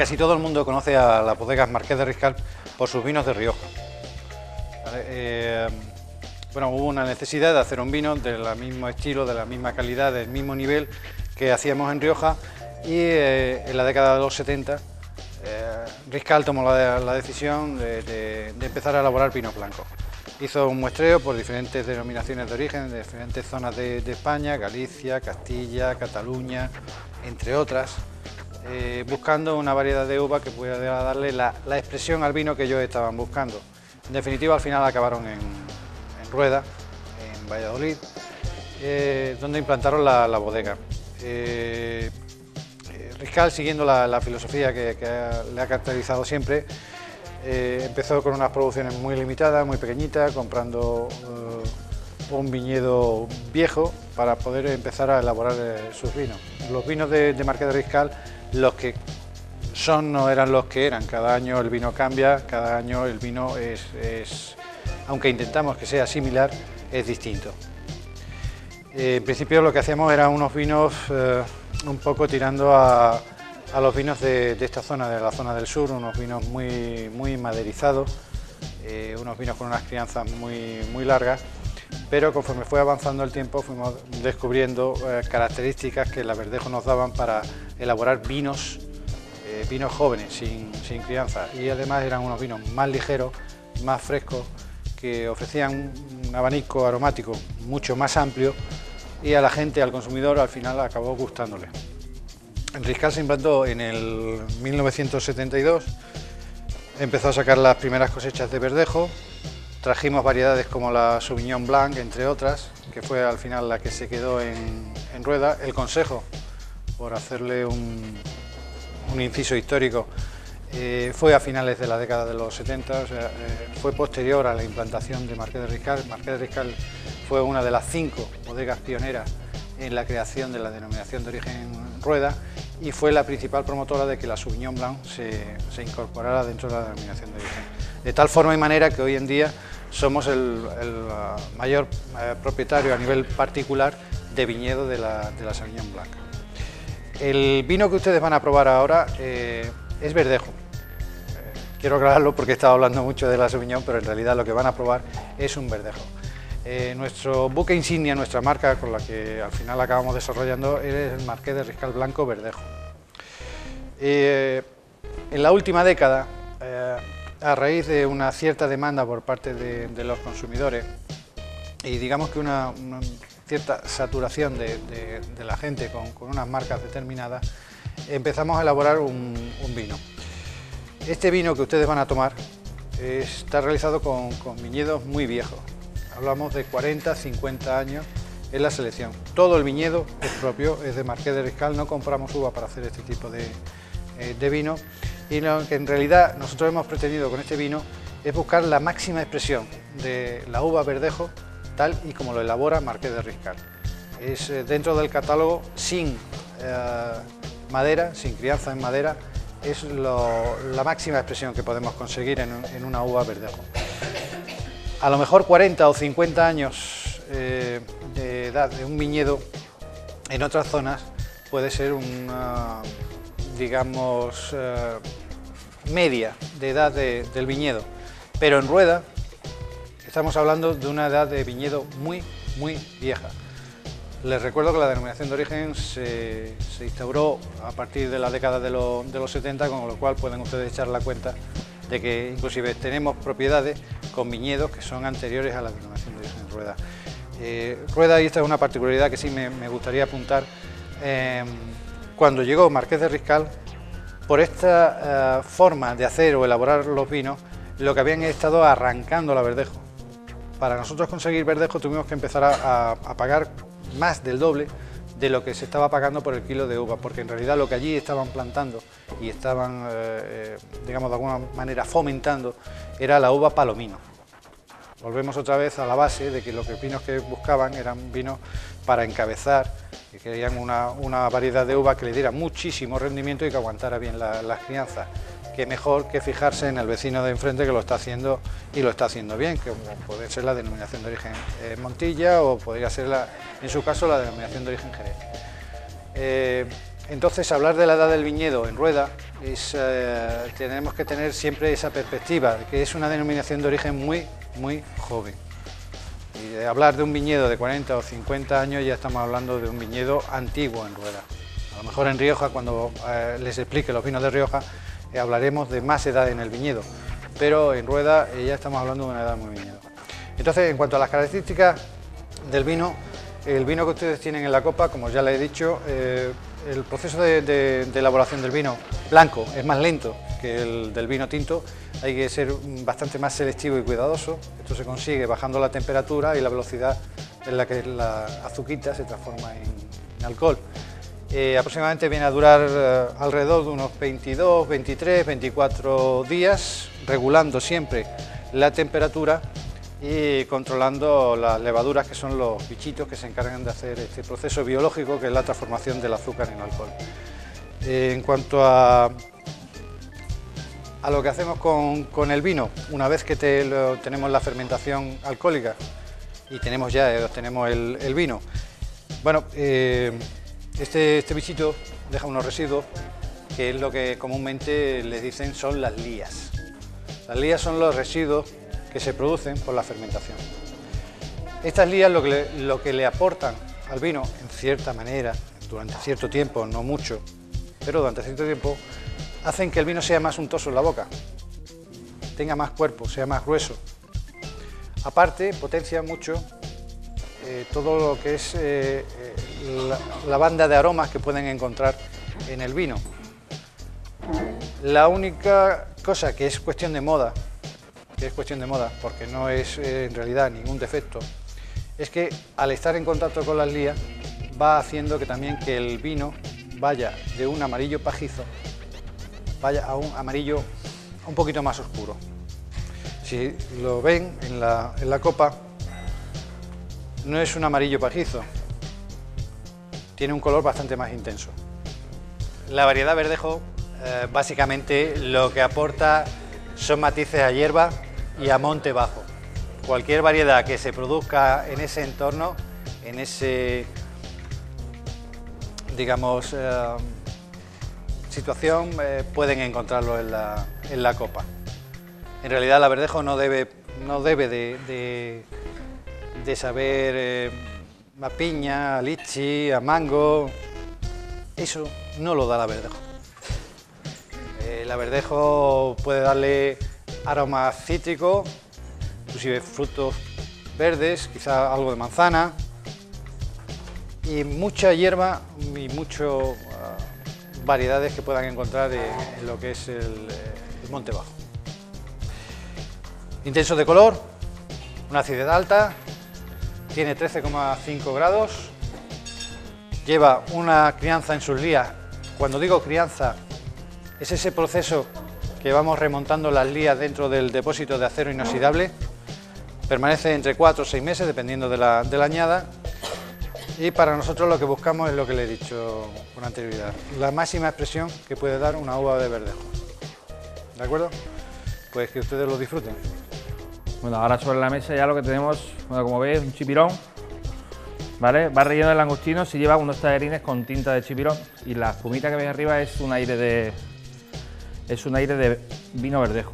Casi todo el mundo conoce a las bodegas Marqués de Riscal por sus vinos de Rioja. Bueno, hubo una necesidad de hacer un vino del mismo estilo, de la misma calidad, del mismo nivel que hacíamos en Rioja, y en la década de los 70 Riscal tomó la decisión de empezar a elaborar vinos blancos. Hizo un muestreo por diferentes denominaciones de origen, de diferentes zonas de España, Galicia, Castilla, Cataluña, entre otras, buscando una variedad de uva que pudiera darle la expresión al vino que ellos estaban buscando. En definitiva, al final acabaron en Rueda, en Valladolid, donde implantaron la bodega. Riscal, siguiendo la filosofía que le ha caracterizado siempre, empezó con unas producciones muy limitadas, muy pequeñitas, comprando un viñedo viejo para poder empezar a elaborar sus vinos. Los vinos de Marqués de Riscal, los que son, no eran los que eran. Cada año el vino cambia, cada año el vino aunque intentamos que sea similar, es distinto. En principio lo que hacíamos eran unos vinos un poco tirando a los vinos de esta zona, de la zona del sur, unos vinos muy maderizados, unos vinos con unas crianzas muy largas, pero conforme fue avanzando el tiempo fuimos descubriendo características que la Verdejo nos daban para elaborar vinos jóvenes, sin crianza, y además eran unos vinos más ligeros, más frescos, que ofrecían un abanico aromático mucho más amplio, y a la gente, al consumidor, al final acabó gustándole. Riscal se implantó en el 1972, empezó a sacar las primeras cosechas de verdejo, trajimos variedades como la Sauvignon Blanc, entre otras, que fue al final la que se quedó en Rueda. El Consejo, por hacerle un inciso histórico, fue a finales de la década de los 70, o sea, fue posterior a la implantación de Marqués de Riscal. Marqués de Riscal fue una de las 5 bodegas pioneras en la creación de la denominación de origen Rueda, y fue la principal promotora de que la Sauvignon Blanc se incorporara dentro de la denominación de origen. De tal forma y manera que hoy en día somos el mayor propietario a nivel particular de viñedo de la Sauvignon Blanc. El vino que ustedes van a probar ahora es verdejo. Quiero aclararlo porque he estado hablando mucho de la Sauvignon, pero en realidad lo que van a probar es un verdejo. Nuestro buque insignia, nuestra marca con la que al final acabamos desarrollando, es el Marqués de Riscal Blanco Verdejo. En la última década, a raíz de una cierta demanda por parte de los consumidores y digamos que una cierta saturación de la gente con unas marcas determinadas, empezamos a elaborar un vino. Este vino que ustedes van a tomar está realizado con viñedos muy viejos. Hablamos de 40, 50 años en la selección. Todo el viñedo es propio, es de Marqués de Riscal, no compramos uva para hacer este tipo de vino, y lo que en realidad nosotros hemos pretendido con este vino es buscar la máxima expresión de la uva verdejo tal y como lo elabora Marqués de Riscal. Es dentro del catálogo sin madera, sin crianza en madera, es la máxima expresión que podemos conseguir en una uva verdejo. A lo mejor 40 o 50 años de edad de un viñedo en otras zonas puede ser una, digamos, media de edad del viñedo, pero en Rueda estamos hablando de una edad de viñedo muy vieja. Les recuerdo que la denominación de origen se instauró a partir de la década de los 70, con lo cual pueden ustedes echar la cuenta de que inclusive tenemos propiedades con viñedos que son anteriores a la denominación de origen Rueda. Rueda, y esta es una particularidad que sí me gustaría apuntar, cuando llegó Marqués de Riscal, por esta forma de hacer o elaborar los vinos, lo que habían estado arrancando la verdejo. Para nosotros conseguir verdejo tuvimos que empezar a pagar más del doble de lo que se estaba pagando por el kilo de uva, porque en realidad lo que allí estaban plantando y estaban, digamos, de alguna manera fomentando era la uva palomino. Volvemos otra vez a la base de que los vinos que buscaban eran vinos para encabezar, que querían una variedad de uva que le diera muchísimo rendimiento y que aguantara bien las crianzas. Qué mejor que fijarse en el vecino de enfrente que lo está haciendo y lo está haciendo bien, que puede ser la denominación de origen Montilla o podría ser, en su caso, la denominación de origen Jerez. Entonces, hablar de la edad del viñedo en rueda tenemos que tener siempre esa perspectiva, de que es una denominación de origen muy joven. Y de hablar de un viñedo de 40 o 50 años ya estamos hablando de un viñedo antiguo en rueda. A lo mejor en Rioja, cuando les explique los vinos de Rioja, hablaremos de más edad en el viñedo, pero en rueda ya estamos hablando de una edad muy viñedo. Entonces, en cuanto a las características del vino, el vino que ustedes tienen en la copa, como ya les he dicho, el proceso de elaboración del vino blanco es más lento que el del vino tinto. Hay que ser bastante más selectivo y cuidadoso. Esto se consigue bajando la temperatura y la velocidad en la que la azuquita se transforma en alcohol. Aproximadamente viene a durar alrededor de unos 22, 23, 24 días, regulando siempre la temperatura y controlando las levaduras, que son los bichitos que se encargan de hacer este proceso biológico que es la transformación del azúcar en alcohol. En cuanto a lo que hacemos con el vino, una vez que tenemos la fermentación alcohólica y obtenemos el vino, bueno, este bichito deja unos residuos, que es lo que comúnmente les dicen son las lías. Las lías son los residuos que se producen por la fermentación. Estas lías lo que le aportan al vino, en cierta manera, durante cierto tiempo, no mucho, pero durante cierto tiempo, hacen que el vino sea más untoso en la boca, tenga más cuerpo, sea más grueso. Aparte, potencia mucho todo lo que es la banda de aromas que pueden encontrar en el vino. La única cosa que es cuestión de moda, porque no es en realidad ningún defecto, es que al estar en contacto con las lías va haciendo que también que el vino vaya de un amarillo pajizo, vaya a un amarillo un poquito más oscuro. Si lo ven en la copa, no es un amarillo pajizo, tiene un color bastante más intenso. La variedad verdejo básicamente lo que aporta son matices a hierba y a monte bajo. Cualquier variedad que se produzca en ese entorno, en ese, digamos, situación, pueden encontrarlo en la copa. En realidad, la verdejo no debe de saber a piña, a lichi, a mango. Eso no lo da la verdejo. La verdejo puede darle aromas cítricos, inclusive frutos verdes, quizá algo de manzana, y mucha hierba y muchas variedades que puedan encontrar en lo que es el monte bajo. Intenso de color, una acidez alta, tiene 13,5 grados, lleva una crianza en sus lías. Cuando digo crianza, es ese proceso que vamos remontando las lías dentro del depósito de acero inoxidable. Permanece entre 4 o 6 meses, dependiendo de la añada. Y para nosotros lo que buscamos es lo que le he dicho con anterioridad, la máxima expresión que puede dar una uva de verdejo. ¿De acuerdo? Pues que ustedes lo disfruten. Bueno, ahora sobre la mesa ya lo que tenemos, bueno, como veis, un chipirón, ¿vale? Va relleno de langostino, se lleva unos tallarines con tinta de chipirón y la espumita que veis arriba es un aire de vino verdejo.